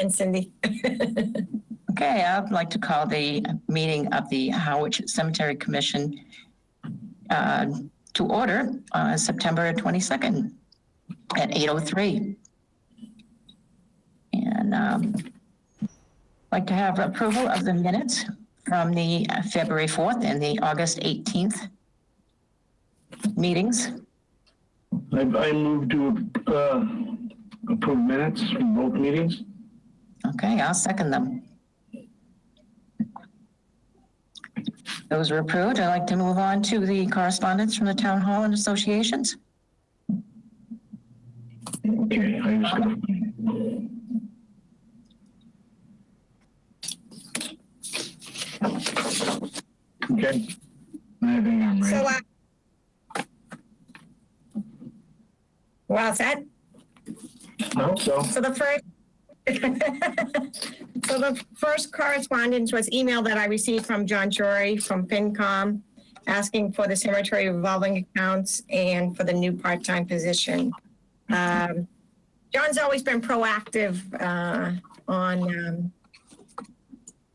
in, Cindy. Okay, I'd like to call the meeting of the Harwich Cemetery Commission to order on September 22nd at 8:03. And I'd like to have approval of the minutes from the February 4th and the August 18th meetings. I move to approve minutes from both meetings. Okay, I'll second them. Those are approved. I'd like to move on to the correspondence from the town hall and associations. Okay, I just got. Okay, I think I'm ready. So, we're all set? I hope so. So the first, so the first correspondence was email that I received from John Jory from FinCom asking for the cemetery revolving accounts and for the new part-time position. John's always been proactive on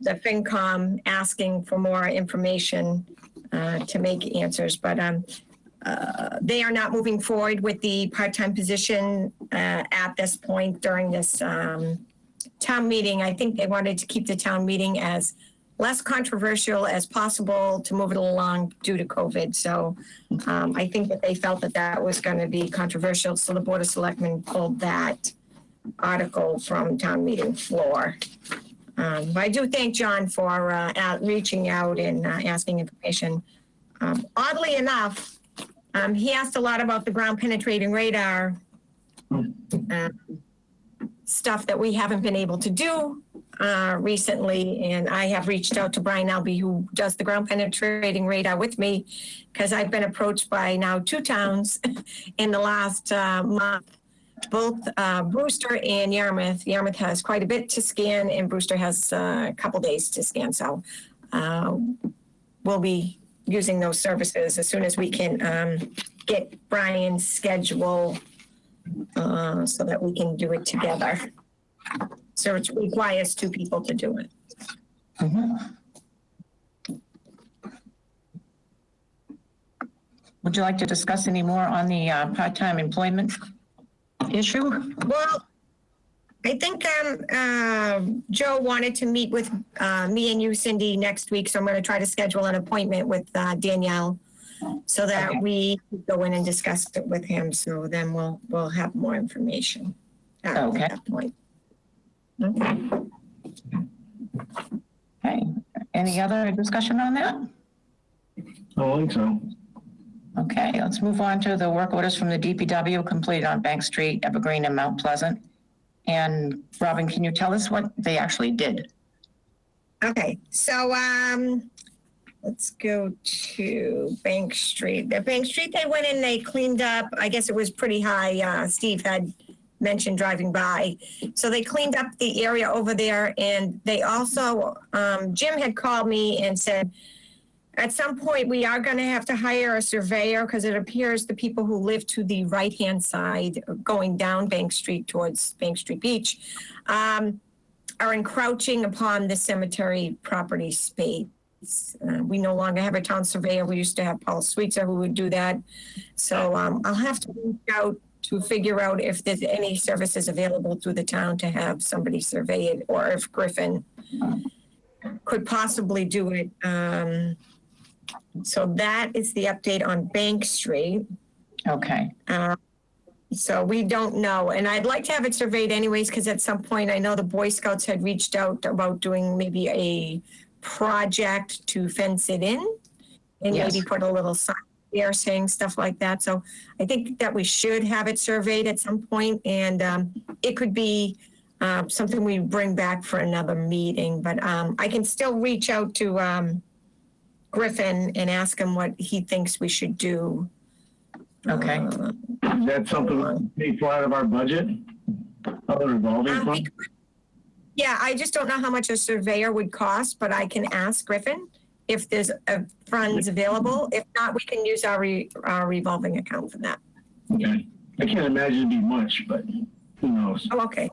the FinCom asking for more information to make answers, but they are not moving forward with the part-time position at this point during this town meeting. I think they wanted to keep the town meeting as less controversial as possible to move it along due to COVID. So I think that they felt that that was going to be controversial. So the Board of Selectmen pulled that article from town meeting floor. But I do thank John for reaching out and asking information. Oddly enough, he asked a lot about the ground penetrating radar stuff that we haven't been able to do recently. And I have reached out to Brian Albee, who does the ground penetrating radar with me, because I've been approached by now 2 towns in the last month, both Brewster and Yarmouth. Yarmouth has quite a bit to scan and Brewster has a couple days to scan. So we'll be using those services as soon as we can get Brian's schedule so that we can do it together. So it requires 2 people to do it. Mm-hmm. Would you like to discuss any more on the part-time employment issue? Well, I think Joe wanted to meet with me and you, Cindy, next week. So I'm going to try to schedule an appointment with Danielle so that we go in and discuss it with him. So then we'll have more information at that point. Okay. Okay. Any other discussion on that? I don't think so. Okay, let's move on to the work orders from the DPW completed on Bank Street, Evergreen, and Mount Pleasant. And Robin, can you tell us what they actually did? Okay, so let's go to Bank Street. The Bank Street, they went in, they cleaned up. I guess it was pretty high. Steve had mentioned driving by. So they cleaned up the area over there. And they also, Jim had called me and said, at some point, we are going to have to hire a surveyor because it appears the people who live to the right-hand side going down Bank Street towards Bank Street Beach are encroaching upon the cemetery property space. We no longer have a town surveyor. We used to have Paul Sweetser who would do that. So I'll have to reach out to figure out if there's any services available through the town to have somebody survey it, or if Griffin could possibly do it. So that is the update on Bank Street. Okay. So we don't know. And I'd like to have it surveyed anyways, because at some point I know the Boy Scouts had reached out about doing maybe a project to fence it in and maybe put a little sign there saying stuff like that. So I think that we should have it surveyed at some point, and it could be something we bring back for another meeting. But I can still reach out to Griffin and ask him what he thinks we should do. Okay. Is that something paid for out of our budget? Other revolving fund? Yeah, I just don't know how much a surveyor would cost, but I can ask Griffin if there's funds available. If not, we can use our revolving account for that. Okay. I can't imagine it'd be much, but who knows? Oh, okay.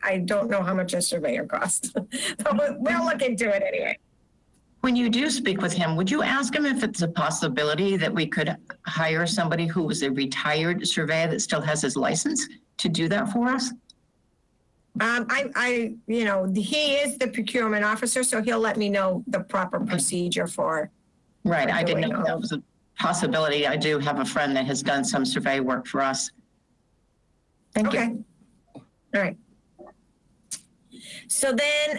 I don't know how much a surveyor costs, but we'll look into it anyway. When you do speak with him, would you ask him if it's a possibility that we could hire somebody who was a retired surveyor that still has his license to do that for us? He is the procurement officer, so he'll let me know the proper procedure for. Right, for I didn't doing know that was a possibility. I do have a friend that has done some survey work for us. Thank Okay. you. All right. So then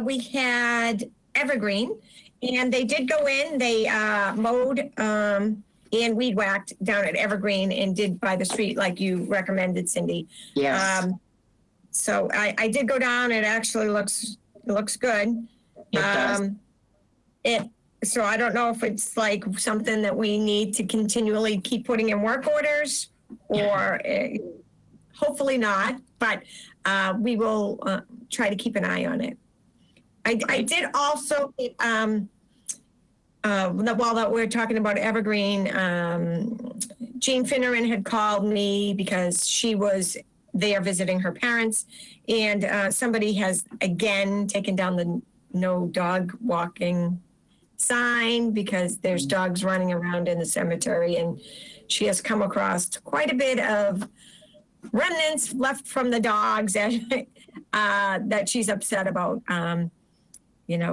we had Evergreen, and they did go in, they mowed and weed whacked down at Evergreen and did by the street like you recommended, Cindy. Yes, So I did go down. It actually looks good. it does. So I don't know if it's like something that we need to continually keep putting in work orders, or hopefully not, but we will try to keep an eye on it. I did also, while that we're talking about Evergreen, Jean Finneran had called me because she was there visiting her parents, and somebody has again taken down the no dog walking sign because there's dogs running around in the cemetery, and she has come across quite a bit of remnants left from the dogs that she's upset about.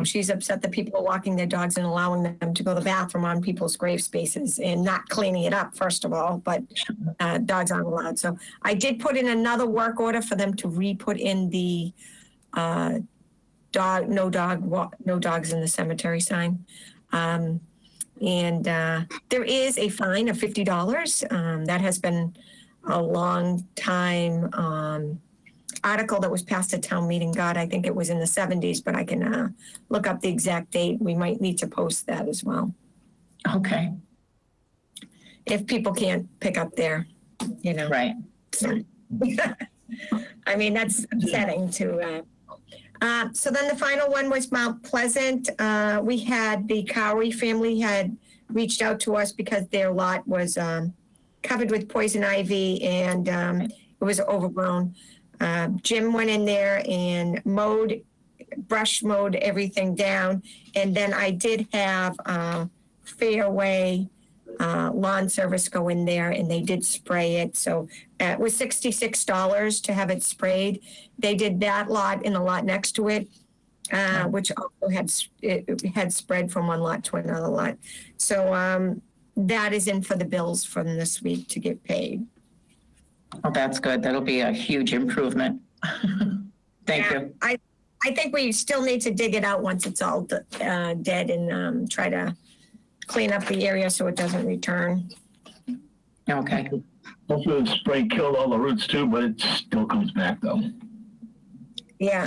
She's upset that people are walking their dogs and allowing them to go to the bathroom on people's grave spaces and not cleaning it up, first of all, but dogs aren't allowed. So I did put in another work order for them to re-put in the no dogs in the cemetery sign. And there is a fine of $50. That has been a long time article that was passed at town meeting. God, I think it was in the 70s, but I can look up the exact date. We might need to post that as well. Okay. If people can't pick up there, Right. So, I mean, that's upsetting to. So then the final one was Mount Pleasant. We had the Cowrie family had reached out to us because their lot was covered with poison ivy, and it was overgrown. Jim went in there and brush mowed everything down. And then I did have Fairway lawn service go in there, and they did spray it. So it was $66 to have it sprayed. They did that lot and the lot next to it, which also had spread from one lot to another lot. So that is in for the bills from this week to get paid. Oh, that's good. That'll be a huge improvement. Thank you. I think we still need to dig it out once it's all dead, and try to clean up the area so it doesn't return. Okay. Hopefully the spray killed all the roots too, but it still comes back though. Yeah.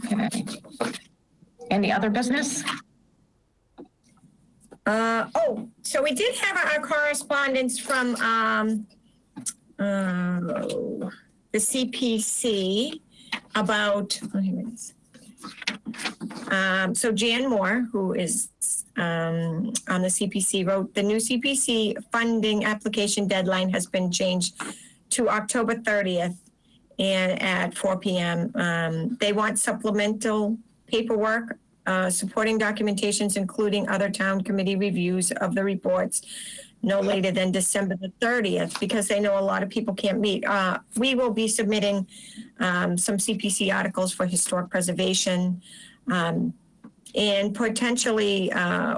Okay. Any other business? So we did have our correspondence from the CPC about, here it is. So Jan Moore, who is on the CPC, wrote, the new CPC funding application deadline has been changed to October 30th and at 4 p.m. They want supplemental paperwork, supporting documentations, including other town committee reviews of the reports, no later than December the 30th, because they know a lot of people can't meet. We will be submitting some CPC articles for historic preservation, and potentially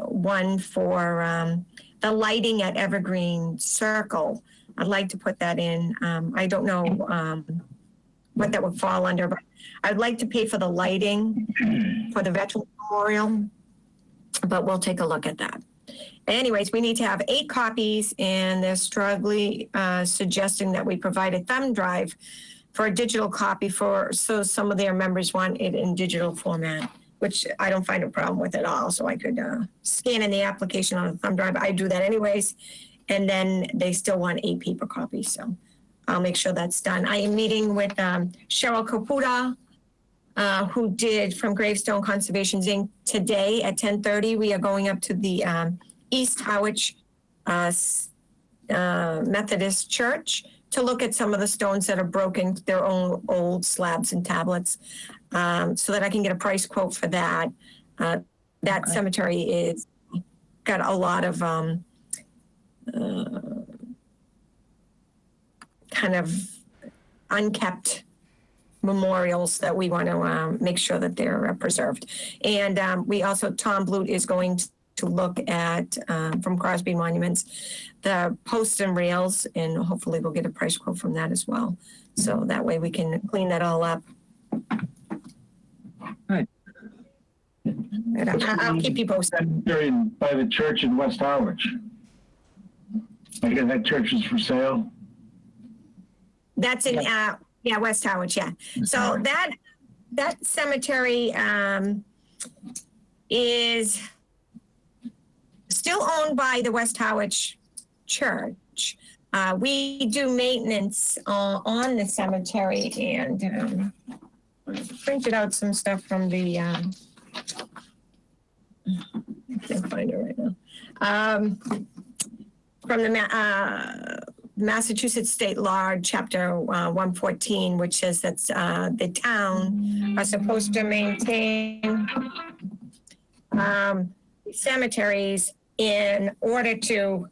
one for the lighting at Evergreen Circle. I'd like to put that in. I don't know what that would fall under, but I'd like to pay for the lighting for the Veterans Memorial, but we'll take a look at that. Anyways, we need to have 8 copies, and they're strongly suggesting that we provide a thumb drive for a digital copy so some of their members want it in digital format, which I don't find a problem with at all. So I could scan in the application on a thumb drive. I do that anyways. And then they still want 8 paper copies. So I'll make sure that's done. I am meeting with Cheryl Caputa, who did from Gravestone Conservations Inc. today at 10:30. We are going up to the East Harwich Methodist Church to look at some of the stones that are broken, their own old slabs and tablets, so that I can get a price quote for that. That cemetery is got a lot of kind of unkept memorials that we want to make sure that they're preserved. And we also, Tom Blute is going to look at, from Crosby Monuments, the posts and rails, and hopefully we'll get a price quote from that as well. So that way we can clean that all up. Right. I'll keep you posted. By the church in West Harwich. I guess that church is for sale. That's in, yeah, West Harwich, yeah. So that cemetery is still owned by the West Harwich Church. We do maintenance on the cemetery, and I printed out some stuff from the, I can't find it right now. From the Massachusetts State Law, Chapter 114, which says that the town are supposed to maintain cemeteries in order to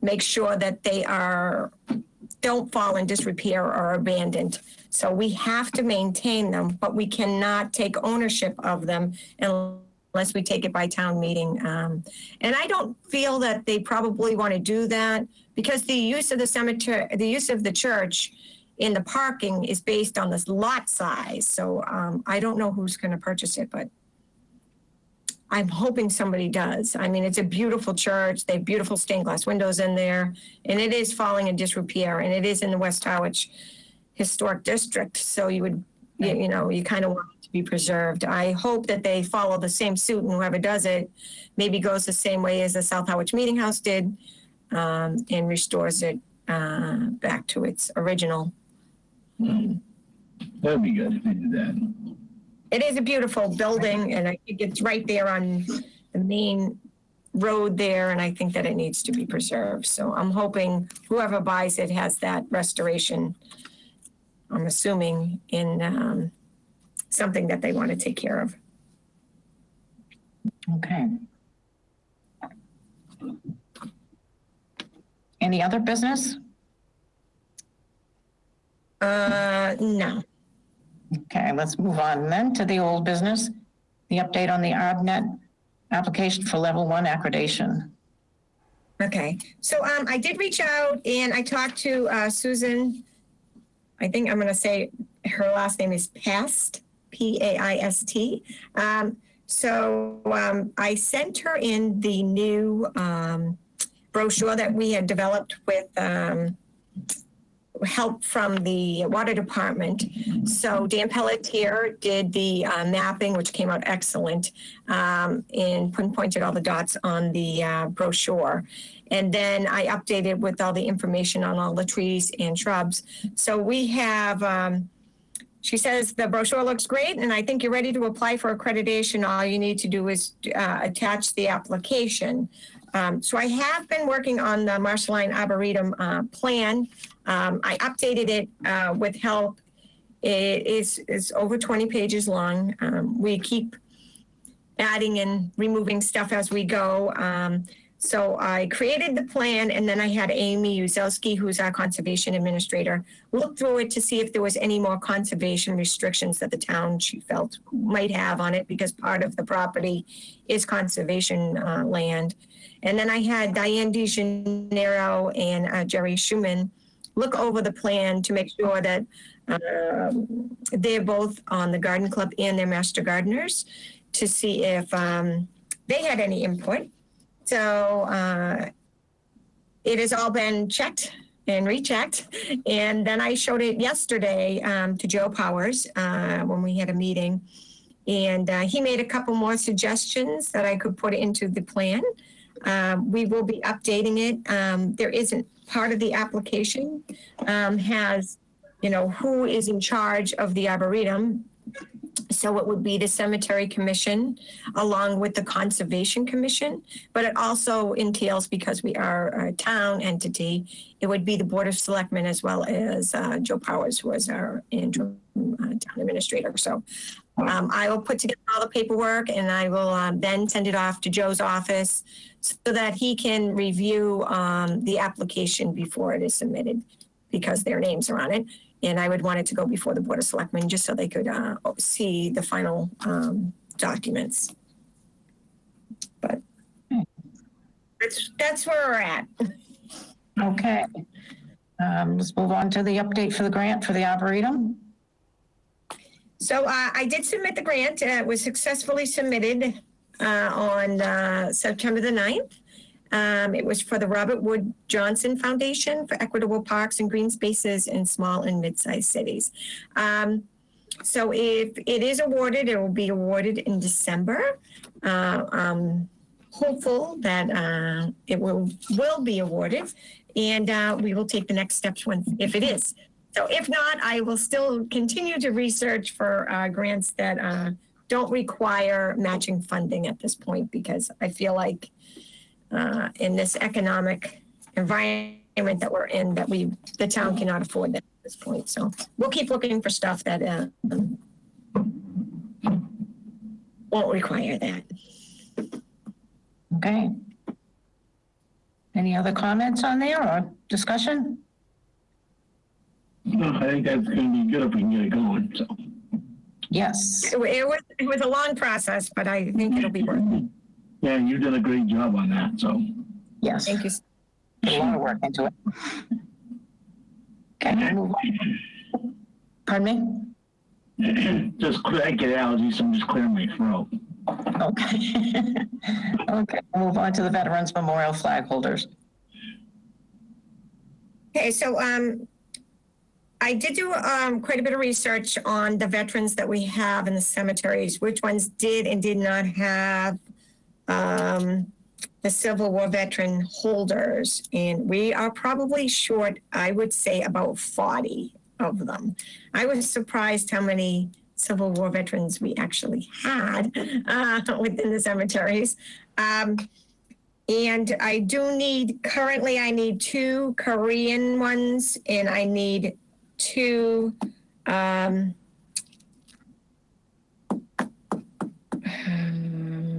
make sure that they don't fall in disrepair or abandoned. So we have to maintain them, but we cannot take ownership of them unless we take it by town meeting. And I don't feel that they probably want to do that, because the use of the cemetery, the use of the church in the parking is based on this lot size. So I don't know who's going to purchase it, but I'm hoping somebody does. I mean, it's a beautiful church. They have beautiful stained glass windows in there, and it is falling in disrepair, and it is in the West Harwich Historic District. So you would, you know, you kind of want it to be preserved. I hope that they follow the same suit, and whoever does it maybe goes the same way as the South Harwich Meeting House did, and restores it back to its original. That'd be good if they did that. It is a beautiful building, and I think it's right there on the main road there, and I think that it needs to be preserved. So I'm hoping whoever buys it has that restoration, I'm assuming, in something that they want to take care of. Okay. Any other business? No. Okay, let's move on then to the old business. The update on the ArbNet application for level 1 accreditation. Okay, so I did reach out and I talked to Susan. I think I'm going to say her last name is Past, P-A-I-S-T. So I sent her in the new brochure that we had developed with help from the water department. So Dan Pelletier did the mapping, which came out excellent, and pinpointed all the dots on the brochure. And then I updated with all the information on all the trees and shrubs. So we have, she says the brochure looks great, and I think you're ready to apply for accreditation. All you need to do is attach the application. So I have been working on the Marceline Arboretum plan. I updated it with help. It is over 20 pages long. We keep adding and removing stuff as we go. So I created the plan, and then I had Amy Uzelski, who's our conservation administrator, look through it to see if there was any more conservation restrictions that the town, she felt, might have on it, because part of the property is conservation land. And then I had Diane DeGennaro and Jerry Schumann look over the plan to make sure that they're both on the garden club and they're master gardeners, to see if they had any input. So it has all been checked and rechecked. And then I showed it yesterday to Joe Powers when we had a meeting. And he made a couple more suggestions that I could put into the plan. We will be updating it. There isn't part of the application has, you know, who is in charge of the Arboretum. So it would be the Cemetery Commission along with the Conservation Commission, but it also entails, because we are a town entity, it would be the Board of Selectmen as well as Joe Powers, who is our interim town administrator. So I will put together all the paperwork and I will then send it off to Joe's office so that he can review the application before it is submitted, because their names are on it. And I would want it to go before the Board of Selectmen just so they could see the final documents. But that's where we're at. Okay. Let's move on to the update for the grant for the Arboretum. So I did submit the grant. It was successfully submitted on September the 9th. It was for the Robert Wood Johnson Foundation for Equitable Parks and Green Spaces in Small and Mid-sized Cities. So if it is awarded, it will be awarded in December. I'm hopeful that it will be awarded, and we will take the next steps if it is. So if not, I will still continue to research for grants that don't require matching funding at this point, because I feel like in this economic environment that we're in, that the town cannot afford that at this point. So we'll keep looking for stuff that won't require that. Okay. Any other comments on there or discussion? No, I think that's going to be good if we can get it going. So. Yes. It was a long process, but I think it'll be worth it. Yeah, you did a great job on that. So. Yes. Thank you. A lot of work into it. Okay, we'll move on. Pardon me? Just I get allergies, so I'm just clearing my throat. Okay. Okay, we'll move on to the Veterans Memorial flag holders. Okay, so I did do quite a bit of research on the veterans that we have in the cemeteries, which ones did and did not have the Civil War veteran holders. And we are probably short, I would say, about 40 of them. I was surprised how many Civil War veterans we actually had within the cemeteries. And I do currently I need 2 Korean ones, and I need 2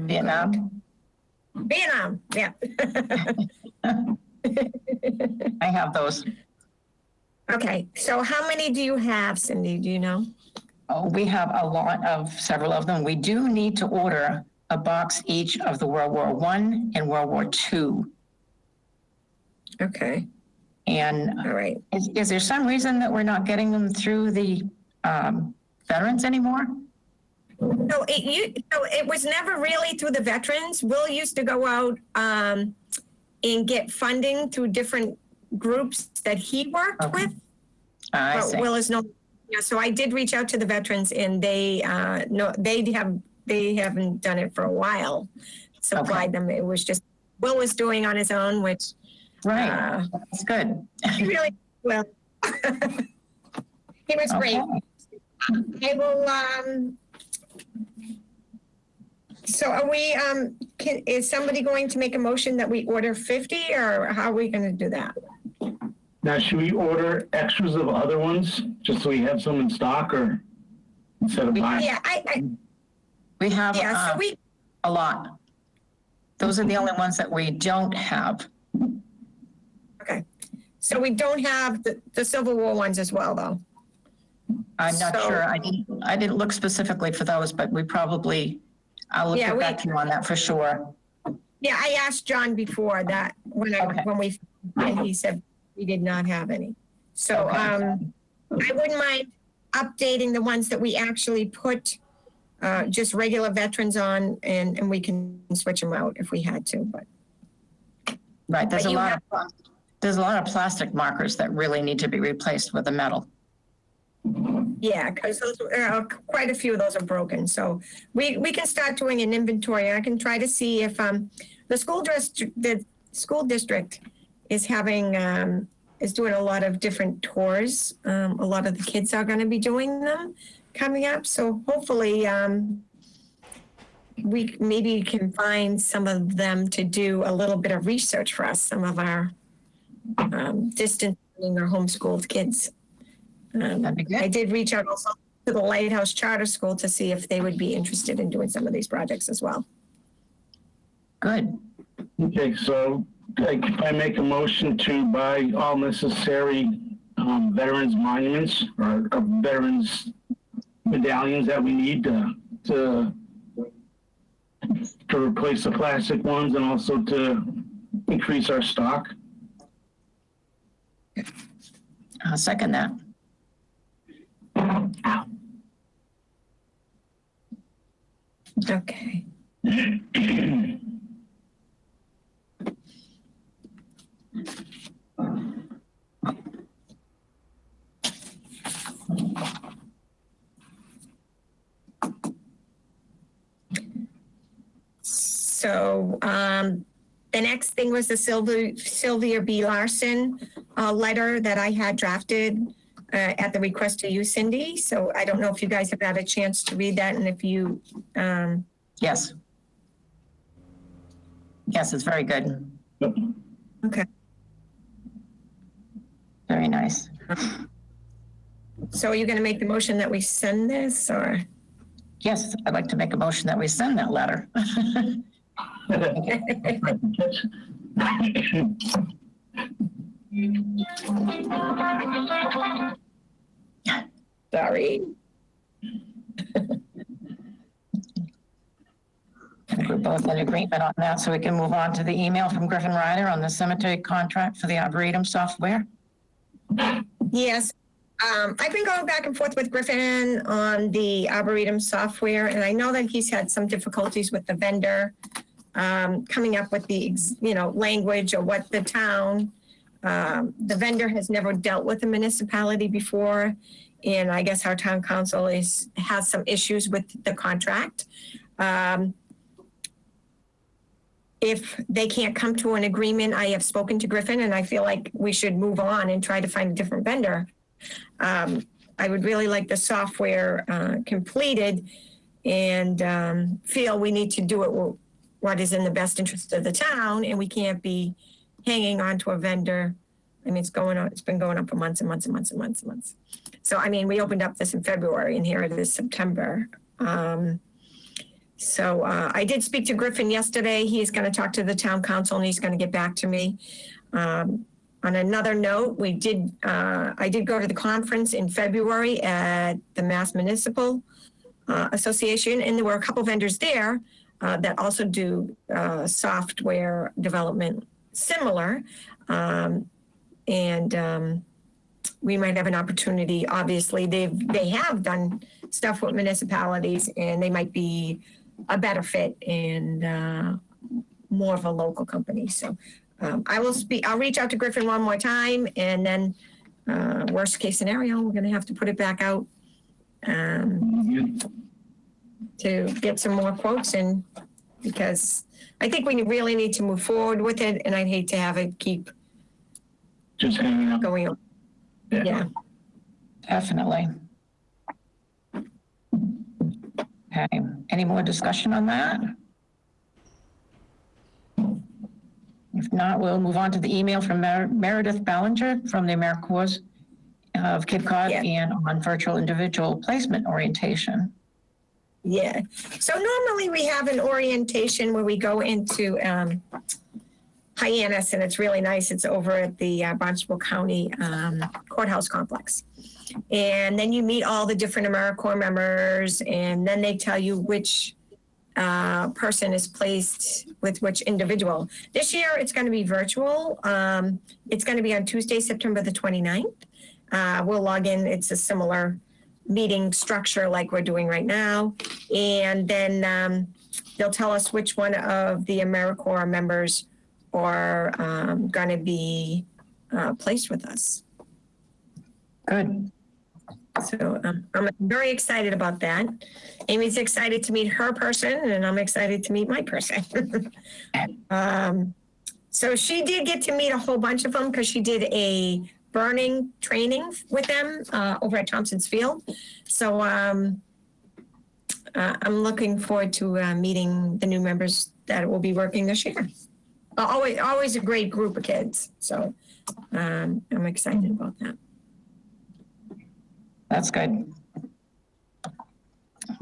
Vietnam? Vietnam, yeah. I have those. Okay, so how many do you have, Cindy? Do you know? Oh, we have several of them. We do need to order a box each of the World War I and World War II. Okay. And all right. Is there some reason that we're not getting them through the veterans anymore? No, it was never really through the veterans. Will used to go out and get funding through different groups that he worked with. I but see. Will is no. Yeah, so I did reach out to the veterans, and they haven't done it for a while. Supplied them. It was just Will was doing on his own, which right. That's good. He really well. He was great. I will. So are we? Is somebody going to make a motion that we order 50, or how are we going to do that? Now, should we order extras of other ones just so we have some in stock, or instead of buying? Yeah, we have so a lot. Those are the only ones that we don't have. Okay, so we don't have the Civil War ones as well, though. I'm not sure. I didn't look specifically for those, but we probably. I'll get back to you on that for sure. Yeah, I asked John before that and he said we did not have any. So I wouldn't mind updating the ones that we actually put just regular veterans on, and we can switch them out if we had to. But right, there's a lot of plastic markers that really need to be replaced with a metal. Yeah, because quite a few of those are broken. So we can start doing an inventory. I can try to see if the school district is having is doing a lot of different tours. A lot of the kids are going to be doing them coming up. So hopefully we maybe can find some of them to do a little bit of research for us, some of our distant learning or homeschooled kids. That'd be good. I did reach out also to the Lighthouse Charter School to see if they would be interested in doing some of these projects as well. Good. Okay, so if I make a motion to buy all necessary veterans monuments or veterans medallions that we need to replace the plastic ones and also to increase our stock. I'll second that. Okay. So the next thing was the Sylvia B Larson letter that I had drafted at the request to you, Cindy. So I don't know if you guys have had a chance to read that, and if you Yes. Yes, it's very good. okay. Very nice. So are you going to make the motion that we send this, or? Yes, I'd like to make a motion that we send that letter. Sorry. I think we're both in agreement on that, so we can move on to the email from Griffin Ryder on the cemetery contract for the Arboretum Software. Yes. I've been going back and forth with Griffin on the Arboretum Software, and I know that he's had some difficulties with the vendor coming up with the language or what the town, the vendor has never dealt with a municipality before, and I guess our town council has some issues with the contract. If they can't come to an agreement, I have spoken to Griffin, and I feel like we should move on and try to find a different vendor. I would really like the software completed, and feel we need to do it what is in the best interest of the town, and we can't be hanging on to a vendor. I mean, it's been going on for months and months and months and months and months. So, I mean, we opened up this in February, and here it is September. So I did speak to Griffin yesterday. He's going to talk to the town council, and he's going to get back to me. On another note, I did go to the conference in February at the Mass Municipal Association, and there were a couple vendors there that also do software development similar. We might have an opportunity. Obviously, they have done stuff with municipalities, and they might be a better fit and more of a local company. So I'll reach out to Griffin one more time, and then worst case scenario, we're going to have to put it back out to get some more quotes in, because I think we really need to move forward with it, and I'd hate to have it keep just hanging up. going on. Yeah. Definitely. Okay, any more discussion on that? If not, we'll move on to the email from Meredith Ballinger from the Americorps of Cape Cod and on virtual individual placement orientation. Yeah. So normally we have an orientation where we go into Hyannis, and it's really nice. It's over at the Barnstable County Courthouse Complex. And then you meet all the different Americorps members, and then they tell you which person is placed with which individual. This year, it's going to be virtual. It's going to be on Tuesday, September the 29th. We'll log in. It's a similar meeting structure like we're doing right now. And then they'll tell us which one of the Americorps members are going to be placed with us. Good. So I'm very excited about that. Amy's excited to meet her person, and I'm excited to meet my person. So she did get to meet a whole bunch of them because she did a burning training with them over at Thompson's Field. So I'm looking forward to meeting the new members that will be working this year. Always a great group of kids. So I'm excited about that. That's good.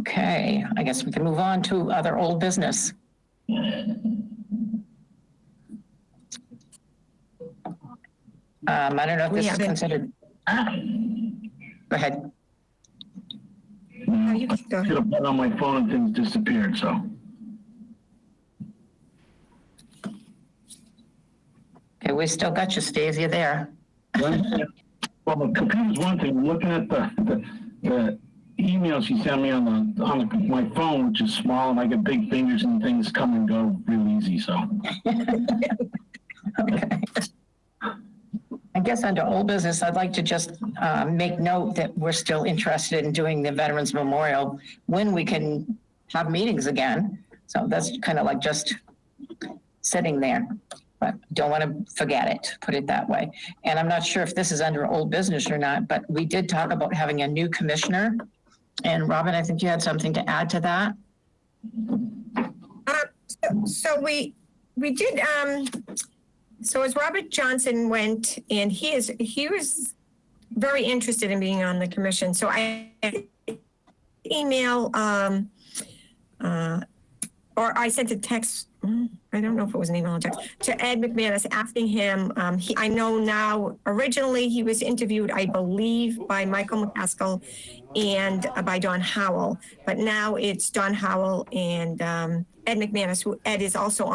Okay, I guess we can move on to other old business. I don't know if this is considered. Go ahead. You can go ahead. Should have put on my phone and things disappeared, so. Okay, we still got you, Steve. You're there. Well, the computer's one thing. I'm looking at the email she sent me on my phone, which is small, and I get big fingers and things come and go real easy. So. Okay. I guess under old business, I'd like to just make note that we're still interested in doing the Veterans Memorial when we can have meetings again. So that's kind of like just sitting there, but don't want to forget it, put it that way. And I'm not sure if this is under old business or not, but we did talk about having a new commissioner. And Robin, I think you had something to add to that. So we did. So as Robert Johnson went, and he was very interested in being on the commission. So I email or I sent a text. I don't know if it was an email or text to Ed McManus asking him. I know now. Originally, he was interviewed, I believe, by Michael McCaskill and by Don Howell. But now it's Don Howell and Ed McManus, who Ed is also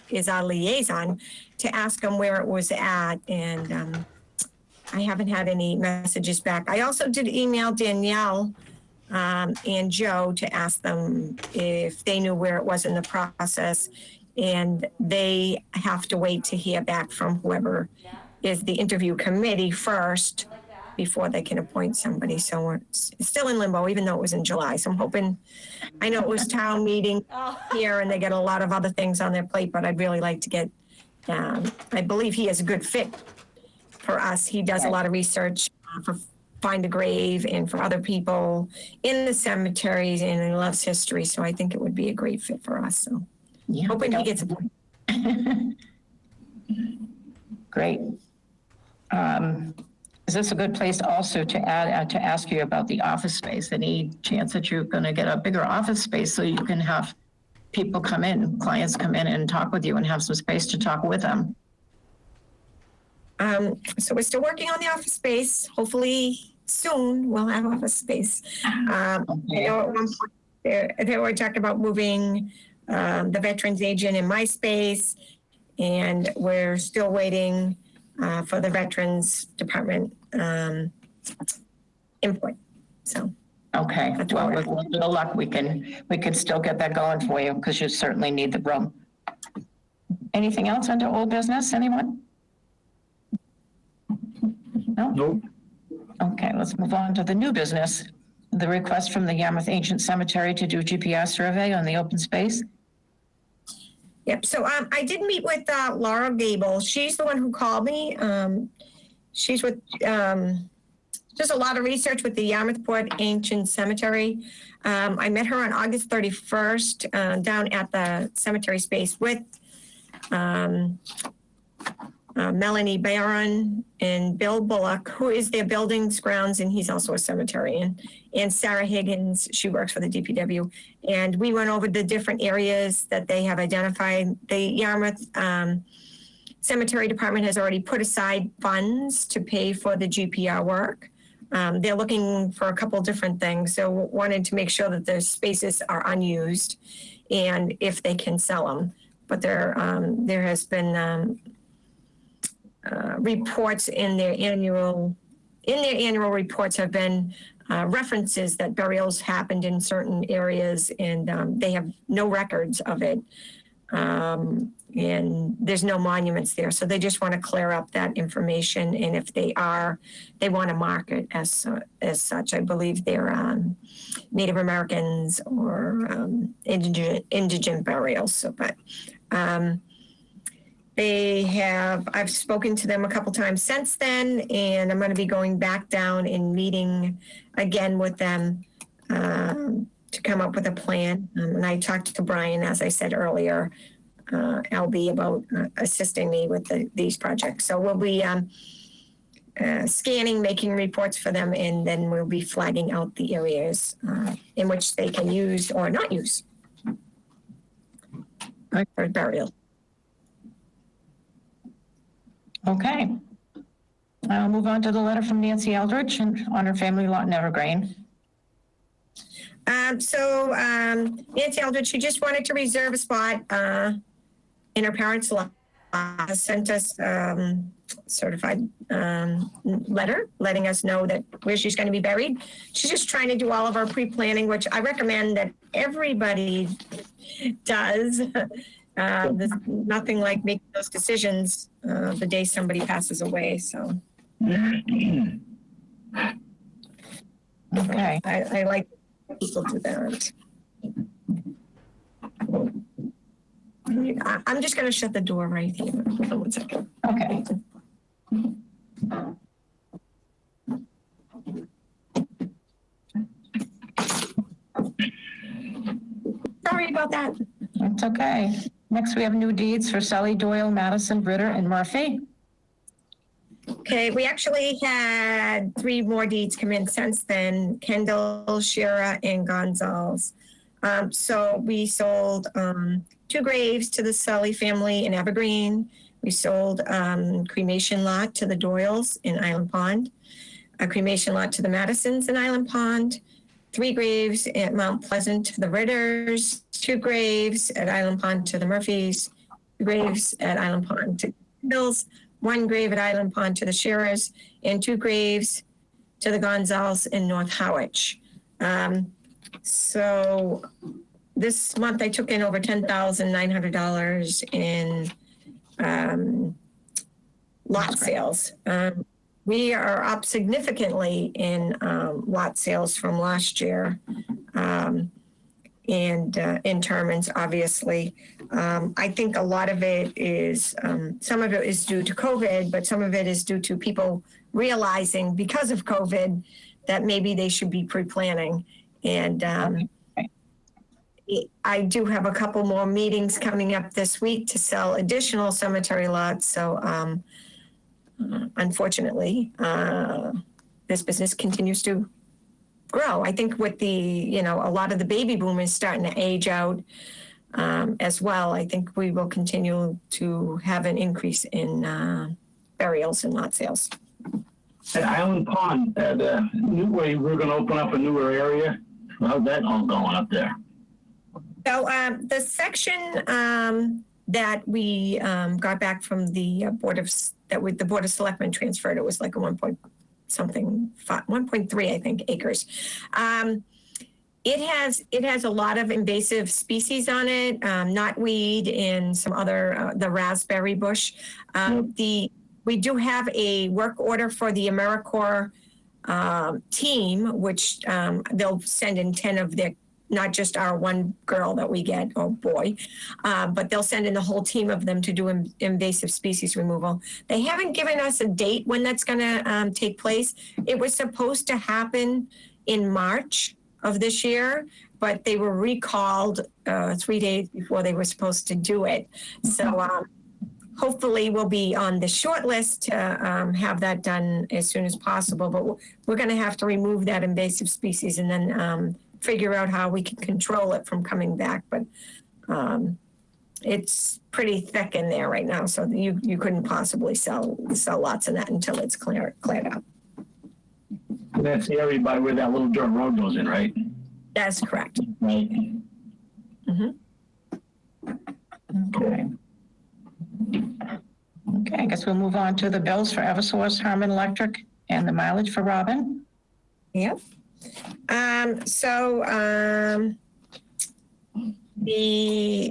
is our liaison, to ask him where it was at. And I haven't had any messages back. I also did email Danielle and Joe to ask them if they knew where it was in the process. And they have to wait to hear back from whoever is the interview committee first before they can appoint somebody. So it's still in limbo, even though it was in July. So I'm hoping, I know it was town meeting here and they get a lot of other things on their plate, but I'd really like to get, I believe he is a good fit for us. He does a lot of research for Find a Grave and for other people in the cemeteries, and he loves history. So I think it would be a great fit for us. So yeah, hoping he gets a point. Great. Is this a good place also to add to ask you about the office space? Any chance that you're going to get a bigger office space so you can have people come in, clients come in and talk with you and have some space to talk with them? So we're still working on the office space. Hopefully soon we'll have office space. I know at one point they were talking about moving the veterans agent in my space, and we're still waiting for the veterans department input. So. Okay, well, with a little bit of luck, we can still get that going for you, because you certainly need the room. Anything else under old business, anyone? No? Nope. Okay, let's move on to the new business. The request from the Yarmouth Ancient Cemetery to do GPS survey on the open space. Yep, so I did meet with Laura Gable. She's the one who called me. She's with, does a lot of research with the Yarmouth Port Ancient Cemetery. I met her on August 31st down at the cemetery space with Melanie Barron and Bill Bullock, who is their buildings, grounds, and he's also a cemeterian, and Sarah Higgins, she works for the DPW. And we went over the different areas that they have identified. The Yarmouth Cemetery Department has already put aside funds to pay for the GPR work. They're looking for a couple different things. So wanted to make sure that the spaces are unused and if they can sell them. But there has been reports in their annual reports have been references that burials happened in certain areas, and they have no records of it. And there's no monuments there. So they just want to clear up that information. And if they want to mark it as such. I believe they're Native Americans or indigent burials. So, but I've spoken to them a couple times since then, and I'm going to be going back down and meeting again with them to come up with a plan. And I talked to Brian, as I said earlier, LB, about assisting me with these projects. So we'll be scanning, making reports for them, and then we'll be flagging out the areas in which they can use or not use for burial. Okay. I'll move on to the letter from Nancy Eldridge on her family lot in Evergreen. Nancy Eldridge, she just wanted to reserve a spot in her parents' lot. Sent us certified letter letting us know that where she's going to be buried. She's just trying to do all of our pre-planning, which I recommend that everybody does. There's nothing like making those decisions the day somebody passes away. So, Okay. I like people do that. I'm just going to shut the door right here. Hold on 1 second. Okay. Sorry about that. It's okay. Next, we have new deeds for Sally Doyle, Madison, Britter, and Murphy. Okay, we actually had 3 more deeds come in since then: Kendall, Shira, and Gonzalez. So we sold 2 graves to the Sully family in Evergreen. We sold cremation lot to the Doyles in Island Pond, a cremation lot to the Madisons in Island Pond, 3 graves at Mount Pleasant to the Ritters, 2 graves at Island Pond to the Murphys, 2 graves at Island Pond to the Kendalls, 1 grave at Island Pond to the Shearers, and 2 graves to the Gonzales in North Harwich. So this month I took in over $10,900 in lot sales. We are up significantly in lot sales from last year, and interments, obviously. I think a lot of it is, some of it is due to COVID, but some of it is due to people realizing because of COVID that maybe they should be pre-planning. And I do have a couple more meetings coming up this week to sell additional cemetery lots. So unfortunately, this business continues to grow. I think with the, a lot of the baby boomers starting to age out as well, I think we will continue to have an increase in burials and lot sales. At Island Pond, the new way we're going to open up a newer area. How's that all going up there? So the section that we got back from the Board of Selectmen transferred, it was like a 1.3, I think, acres. It has a lot of invasive species on it, knotweed and some other, the raspberry bush. We do have a work order for the Americorps team, which they'll send in 10 of their, not just our 1 girl that we get, or boy, but they'll send in the whole team of them to do invasive species removal. They haven't given us a date when that's going to take place. It was supposed to happen in March of this year, but they were recalled 3 days before they were supposed to do it. So hopefully we'll be on the short list to have that done as soon as possible, but we're going to have to remove that invasive species and then figure out how we can control it from coming back. But it's pretty thick in there right now, so you couldn't possibly sell lots of that until it's cleared up. That's the area by where that little dirt road goes in, right? That's correct. Right. Okay. Okay, I guess we'll move on to the bills for Eversource, Harmon Electric, and the mileage for Robin. Yep. The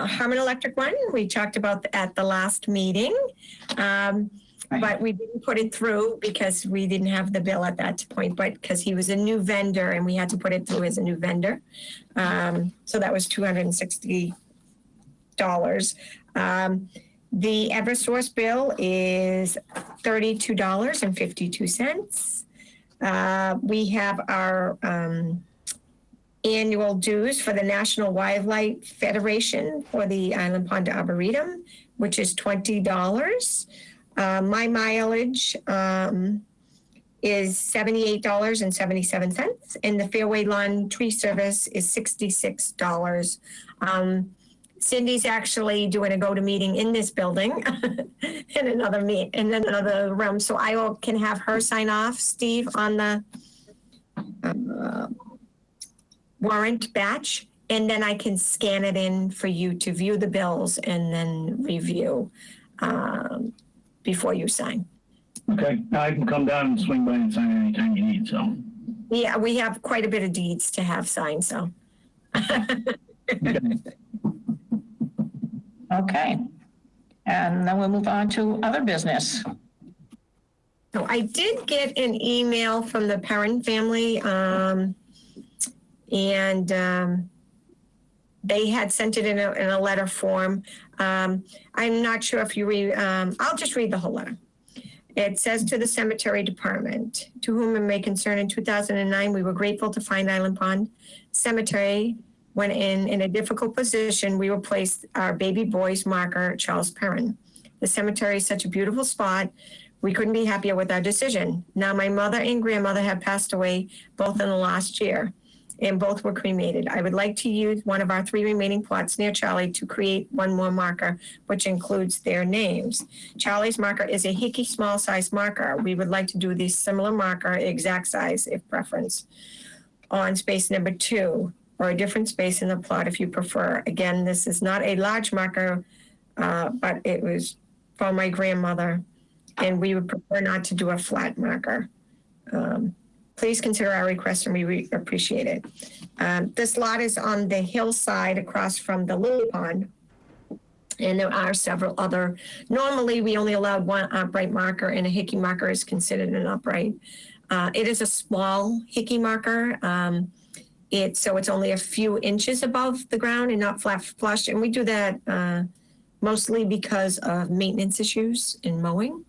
Harmon Electric one, we talked about at the last meeting, but we didn't put it through because we didn't have the bill at that point, but because he was a new vendor and we had to put it through as a new vendor. So that was $260. The Eversource bill is $32.52. We have our annual dues for the National Wildlife Federation for the Island Pond Arboretum, which is $20. My mileage is $78.77, and the Fairway Lawn Tree Service is $66. Cindy's actually doing a go-to meeting in this building in another room, so can have her sign off, Steve, on the warrant batch, and then I can scan it in for you to view the bills and then review before you sign. Okay, I can come down and swing by and sign anytime you need, so. Yeah, we have quite a bit of deeds to have signed, so. Okay. And then we'll move on to other business. So I did get an email from the Perrin family, and they had sent it in a letter form. I'm not sure if you read, I'll just read the whole letter. It says, to the cemetery department, to whom it may concern, in 2009, we were grateful to find Island Pond Cemetery when in a difficult position, we replaced our baby boy's marker, Charles Perrin. The cemetery is such a beautiful spot. We couldn't be happier with our decision. Now, my mother and grandmother have passed away both in the last year, and both were cremated. I would like to use one of our 3 remaining plots near Charlie to create one more marker, which includes their names. Charlie's marker is a Hickey small size marker. We would like to do the similar marker, exact size, if preference, on space number 2, or a different space in the plot if you prefer. Again, this is not a large marker, but it was for my grandmother, and we would prefer not to do a flat marker. Please consider our request, and we appreciate it. This lot is on the hillside across from the lily pond, and there are several other. Normally, we only allowed one upright marker, and a Hickey marker is considered an upright. It is a small Hickey marker. So it's only a few inches above the ground and not flat flush, and we do that mostly because of maintenance issues in mowing.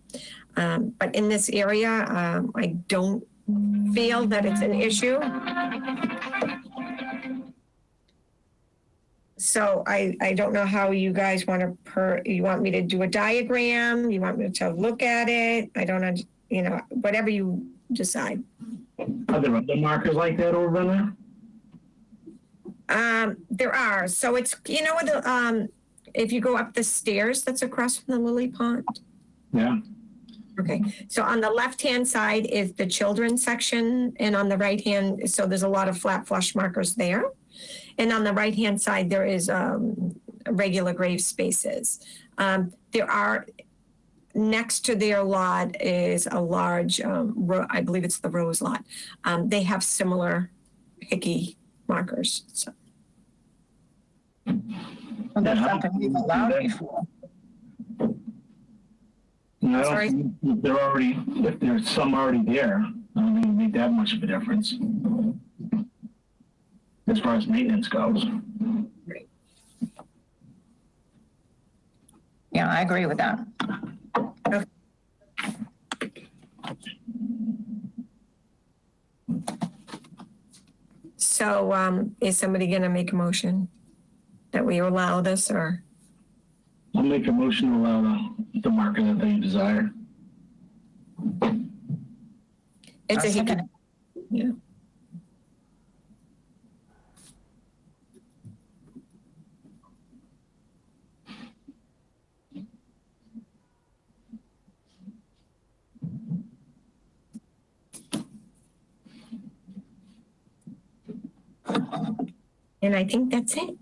But in this area, I don't feel that it's an issue. So I don't know how you guys want to you want me to do a diagram? You want me to look at it? I don't know, whatever you decide. Are there other markers like that over there? There are. So it's, if you go up the stairs that's across from the lily pond. Yeah. Okay, so on the left-hand side is the children's section, and on the right-hand, so there's a lot of flat flush markers there. And on the right-hand side, there is regular grave spaces. There are, next to their lot is a large, I believe it's the Rose lot. They have similar Hickey markers. So. Well, that's something we've allowed before. No, if there's some already there, I don't think it would make that much of a difference as far as maintenance goes. Right. Yeah, I agree with that. Okay. So is somebody going to make a motion that we allow this, or? I'll make a motion to allow the marker that they desire. It's a Hickey. Yeah. And I think that's it.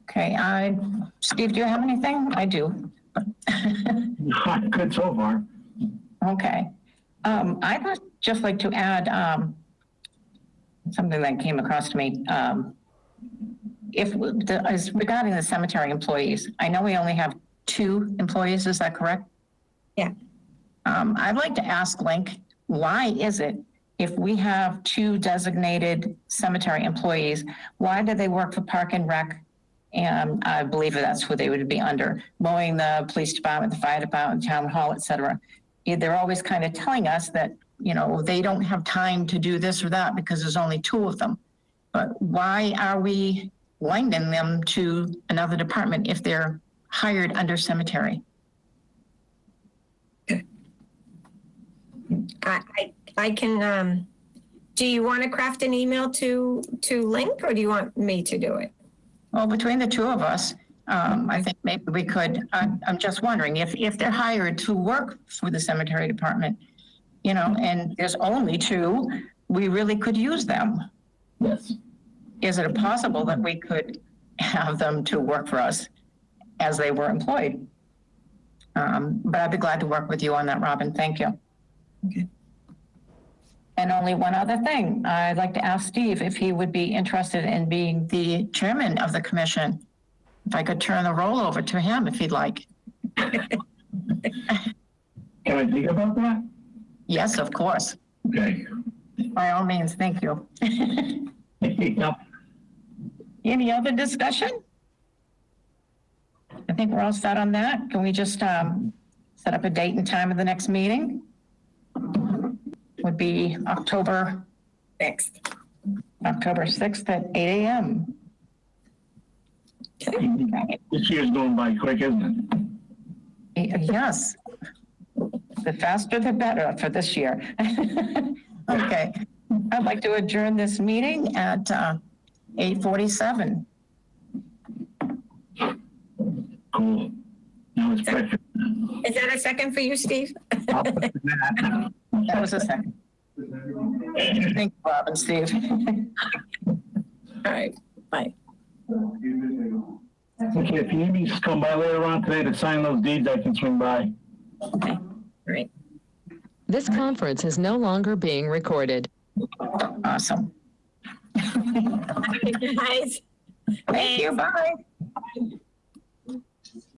Okay, Steve, do you have anything? I do. Not good so far. Okay. I would just like to add something that came across to me. Regarding the cemetery employees, I know we only have 2 employees, is that correct? Yeah. I'd like to ask Link, why is it if we have 2 designated cemetery employees, why do they work for Park and Rec And I believe that's who they would be under, mowing the police department, the fire department, town hall, et cetera. They're always kind of telling us that, they don't have time to do this or that because there's only 2 of them. But why are we winding them to another department if they're hired under cemetery? I can, do you want to craft an email to Link, or do you want me to do it? Well, between the 2 of us, I think maybe we could, I'm just wondering if they're hired to work for the cemetery department, and there's only 2, we really could use them. Yes. Is it possible that we could have them to work for us as they were employed? But I'd be glad to work with you on that, Robin. Thank you. Okay. And only one other thing. I'd like to ask Steve if he would be interested in being the chairman of the commission. If I could turn the role over to him if he'd like. Can I think about that? Yes, of course. Okay. By all means, thank you. Yep. Any other discussion? I think we're all set on that. Can we just set up a date and time of the next meeting? Would be October 6th. At 8 a.m. Okay. This year's going by quick, isn't it? Yes. The faster the better for this year. Okay. I'd like to adjourn this meeting at 8:47. Cool. Now it's perfect. Is that a second for you, Steve? I'll put that. That was a second. Thank you, Bob and Steve. All right, bye. Okay, if you need me to come by later on today to sign those deeds, I can swing by. Okay, all right. This conference is no longer being recorded. Awesome. Guys. Thank you. Bye.